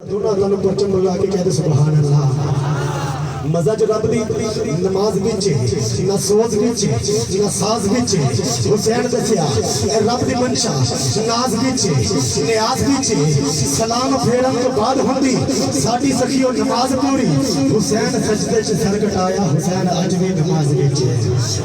دونوں ہاتھوں پرچم لگا کے کہہ دے سبحان اللہ۔ مزہ جو رب دی نماز بچے نہ سوز بچے نہ ساز بچے حسین دسیا اے رب دی منشا ناز بچے نیاز بچے سلام پھیرن تو بعد ہوندی ساڈی سخیو نماز پوری حسین سجدے چ سر کٹایا حسین اج بھی نماز بچے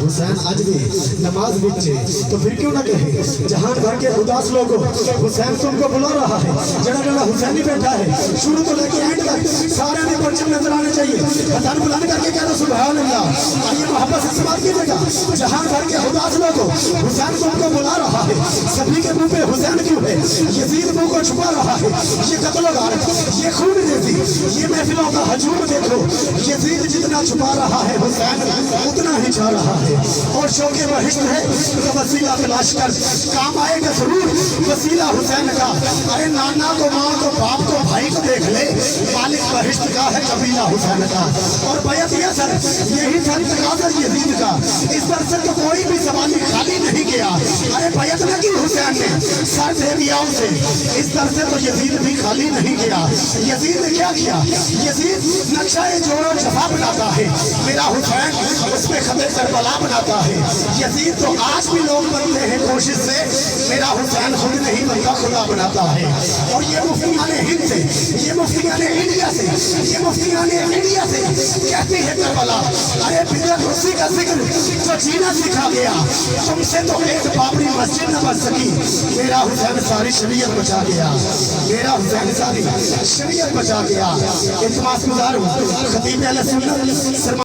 حسین اج بھی نماز بچے تو پھر کیوں نہ کہے جہان بھر کے اداس لوگوں حسین تم کو بلا رہا ہے جڑا جڑا حسین ہی بیٹھا ہے شروع تو لے کے اینڈ تک سارے نے پرچم نظر آنے چاہیے بلند کر کے کہہ دو سبحان اللہ۔ آئیے محبت سے سماعت کیجیے گا جہاں بھر کے اداس لوگوں حسین تم کو بلا رہا ہے سبھی کے منہ پہ حسین کیوں ہے یزید منہ کو چھپا رہا ہے یہ قتل و غارت یہ خون ریزی یہ محفلوں کا ہجوم دیکھو یزید جتنا چھپا رہا ہے حسین اتنا ہی چھا رہا ہے اور شوق بہشت ہے تو وسیلہ تلاش کر کام آئے گا ضرور وسیلہ حسین کا ارے نانا کو ماں کو باپ کو بھائی کو دیکھ لے مالک بہشت کا ہے قبیلہ حسین کا اور بیعت یہ سر یہی تھا تقاضا یزید کا اس پر سے تو کوئی بھی زبانی خالی نہیں گیا ارے بیعت نہ کی حسین نے سر دے دیا اسے اس پر سے تو یزید بھی خالی نہیں گیا یزید نے کیا کیا یزید نقشہ جوڑ و جفا بناتا ہے میرا حسین اس پہ خط کربلا بناتا ہے یزید تو آج بھی لوگ بنتے ہیں کوشش سے میرا حسین خود نہیں بنتا خدا بناتا ہے اور یہ مفتیان ہند سے یہ مفتیان انڈیا سے یہ مفتیان انڈیا سے کہتی ہے کربلا ارے بدعت اسی کا ذکر جو جینا سکھا گیا تم سے تو ایک بابری مسجد نہ بچ سکی میرا حسین ساری شریعت بچا گیا میرا حسین ساری شریعت بچا گیا التماس گزار ہوں خطیب اہل سنت